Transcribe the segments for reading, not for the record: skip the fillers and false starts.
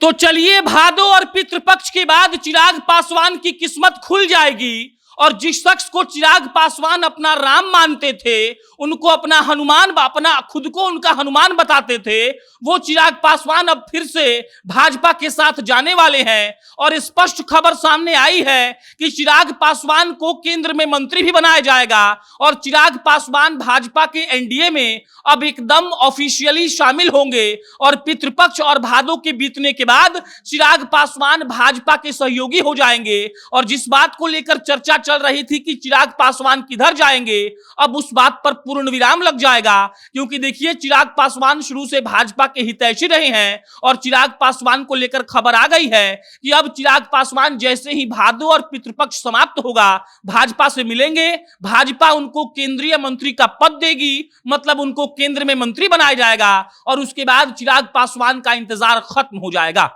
तो चलिए, भादो और पितृपक्ष के बाद चिराग पासवान की किस्मत खुल जाएगी। और जिस शख्स को चिराग पासवान अपना राम मानते थे, उनको अपना हनुमान, अपना खुद को उनका हनुमान बताते थे, वो चिराग पासवान अब फिर से भाजपा के साथ जाने वाले हैं। और स्पष्ट खबर सामने आई है कि चिराग पासवान को केंद्र में मंत्री भी बनाया जाएगा और चिराग पासवान भाजपा के एनडीए में अब एकदम ऑफिशियली शामिल होंगे। और पितृपक्ष और भादो के बीतने के बाद चिराग पासवान भाजपा के सहयोगी हो जाएंगे। और जिस बात को लेकर चर्चा चल रही थी कि चिराग पासवान किधर जाएंगे, अब उस बात पर पूर्ण विराम लग जाएगा। क्योंकि देखिए, चिराग पासवान शुरू से भाजपा के हितैषी रहे हैं और चिराग पासवान को लेकर खबर आ गई है कि अब चिराग पासवान जैसे ही भादो और पितृपक्ष समाप्त होगा, भाजपा से मिलेंगे, भाजपा उनको केंद्रीय मंत्री का पद देगी, मतलब उनको केंद्र में मंत्री बनाया जाएगा। और उसके बाद चिराग पासवान का इंतजार खत्म हो जाएगा।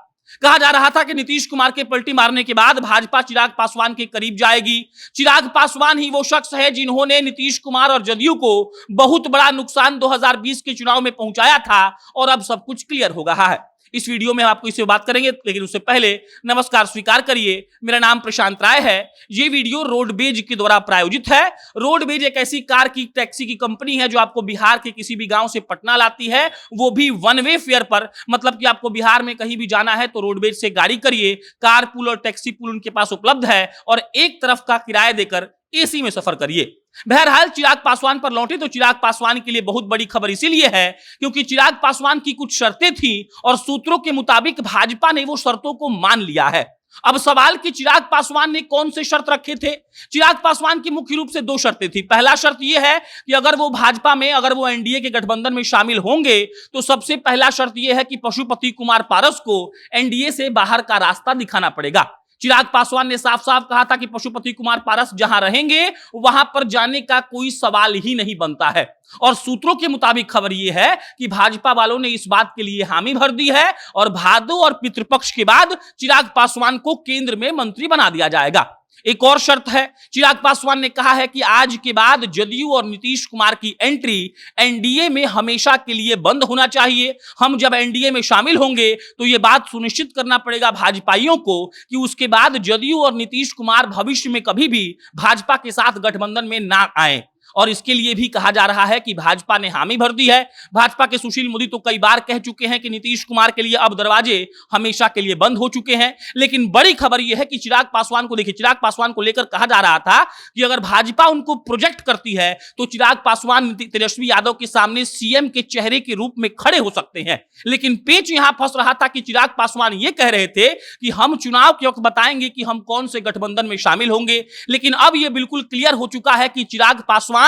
कहा जा रहा था कि नीतीश कुमार के पलटी मारने के बाद भाजपा चिराग पासवान के करीब जाएगी। चिराग पासवान ही वो शख्स है जिन्होंने नीतीश कुमार और जदयू को बहुत बड़ा नुकसान 2020 के चुनाव में पहुंचाया था। और अब सब कुछ क्लियर हो रहा है। इस वीडियो में आपको इससे बात करेंगे, लेकिन उससे पहले नमस्कार स्वीकार करिए, मेरा नाम प्रशांत राय है। ये वीडियो रोडवेज के द्वारा प्रायोजित है। रोडवेज एक ऐसी कार की टैक्सी की कंपनी है जो आपको बिहार के किसी भी गांव से पटना लाती है, वो भी वन वे फेयर पर। मतलब कि आपको बिहार में कहीं भी जाना है तो रोडवेज से गाड़ी करिए, कार पूल और टैक्सी पूल उनके पास उपलब्ध है और एक तरफ का किराया देकर एसी में सफर करिए। बहरहाल, चिराग पासवान पर लौटे तो चिराग पासवान के लिए बहुत बड़ी खबर इसीलिए है क्योंकि चिराग पासवान की कुछ शर्तें थी और सूत्रों के मुताबिक भाजपा ने वो शर्तों को मान लिया है। अब सवाल कि चिराग पासवान ने कौन से शर्त रखे थे। चिराग पासवान की मुख्य रूप से दो शर्तें थी। पहला शर्त यह है कि अगर वो भाजपा में, अगर वो एनडीए के गठबंधन में शामिल होंगे तो सबसे पहला शर्त यह है कि पशुपति कुमार पारस को एनडीए से बाहर का रास्ता दिखाना पड़ेगा। चिराग पासवान ने साफ साफ कहा था कि पशुपति कुमार पारस जहां रहेंगे वहां पर जाने का कोई सवाल ही नहीं बनता है। और सूत्रों के मुताबिक खबर यह है कि भाजपा वालों ने इस बात के लिए हामी भर दी है और भादो और पितृपक्ष के बाद चिराग पासवान को केंद्र में मंत्री बना दिया जाएगा। एक और शर्त है, चिराग पासवान ने कहा है कि आज के बाद जदयू और नीतीश कुमार की एंट्री एनडीए में हमेशा के लिए बंद होना चाहिए। हम जब एनडीए में शामिल होंगे तो यह बात सुनिश्चित करना पड़ेगा भाजपाइयों को कि उसके बाद जदयू और नीतीश कुमार भविष्य में कभी भी भाजपा के साथ गठबंधन में ना आए। और इसके लिए भी कहा जा रहा है कि भाजपा ने हामी भर दी है। भाजपा के सुशील मोदी तो कई बार कह चुके हैं कि नीतीश कुमार के लिए अब दरवाजे हमेशा के लिए बंद हो चुके हैं। लेकिन बड़ी खबर यह है कि चिराग पासवान को देखिए, चिराग पासवान को लेकर कहा जा रहा था कि अगर भाजपा उनको प्रोजेक्ट करती है तो चिराग पासवान तेजस्वी यादव के सामने सीएम के चेहरे के रूप में खड़े हो सकते हैं। लेकिन पेच यहां फंस रहा था कि चिराग पासवान यह कह रहे थे कि हम चुनाव के वक्त बताएंगे कि हम कौन से गठबंधन में शामिल होंगे। लेकिन अब यह बिल्कुल क्लियर हो चुका है कि चिराग पासवान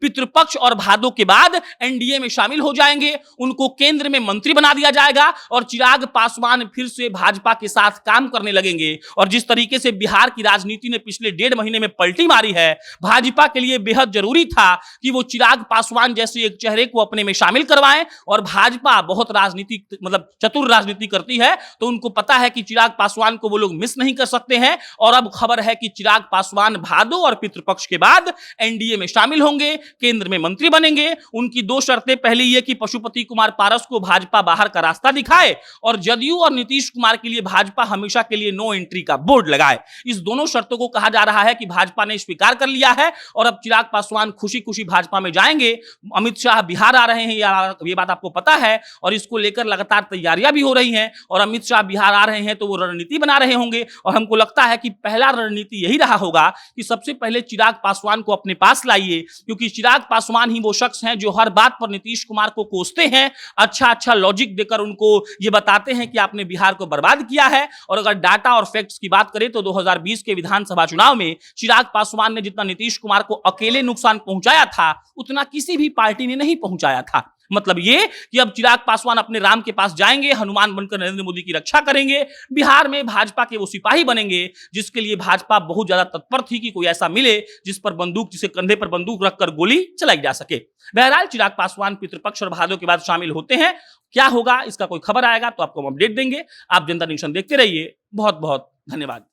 पितृपक्ष और भादो के बाद एनडीए में शामिल हो जाएंगे, उनको केंद्र में मंत्री बना दिया जाएगा और चिराग पासवान फिर से भाजपा के साथ काम करने लगेंगे। और जिस तरीके से बिहार की राजनीति ने पिछले 1.5 महीने में पलटी मारी है, भाजपा के लिए बेहद जरूरी था कि वो चिराग पासवान जैसे एक चेहरे को अपने में शामिल करवाएं। और भाजपा बहुत राजनीति, मतलब चतुर राजनीति करती है, तो उनको पता है कि चिराग पासवान को वो लोग मिस नहीं कर सकते हैं। और अब खबर है कि चिराग पासवान भादो और पितृपक्ष के बाद एनडीए में शामिल होंगे, केंद्र में मंत्री बनेंगे। उनकी दो शर्तें, पहली यह कि पशुपति कुमार पारस को भाजपा बाहर का रास्ता दिखाए और जदयू और नीतीश कुमार के लिए भाजपा हमेशा के लिए नो एंट्री का बोर्ड लगाए। इस दोनों शर्तों को कहा जा रहा है कि भाजपा ने स्वीकार कर लिया है और अब चिराग पासवान खुशी खुशी भाजपा में जाएंगे। अमित शाह बिहार आ रहे हैं, ये बात आपको पता है, और इसको लेकर लगातार तैयारियां भी हो रही हैं। और अमित शाह बिहार आ रहे हैं तो वो रणनीति बना रहे होंगे। और हमको लगता है कि पहला रणनीति यही रहा होगा कि सबसे पहले चिराग पासवान को अपने पास लाइए, क्योंकि चिराग पासवान ही वो शख्स हैं जो हर बात पर नीतीश कुमार को कोसते हैं, अच्छा लॉजिक देकर उनको ये बताते हैं कि आपने बिहार को बर्बाद किया है। और अगर डाटा और फैक्ट्स की बात करें तो 2020 के विधानसभा चुनाव में चिराग पासवान ने जितना नीतीश कुमार को अकेले नुकसान पहुंचाया था, उतना किसी भी पार्टी ने नहीं पहुंचाया था। मतलब ये कि अब चिराग पासवान अपने राम के पास जाएंगे, हनुमान बनकर नरेंद्र मोदी की रक्षा करेंगे, बिहार में भाजपा के वो सिपाही बनेंगे जिसके लिए भाजपा बहुत ज्यादा तत्पर थी कि कोई ऐसा मिले जिस पर बंदूक, जिसे कंधे पर बंदूक रखकर गोली चलाई जा सके। बहरहाल, चिराग पासवान पितृपक्ष और भादो के बाद शामिल होते हैं। क्या होगा, इसका कोई खबर आएगा तो आपको हम अपडेट देंगे। आप जनता न्यूज़ देखते रहिए। बहुत बहुत धन्यवाद।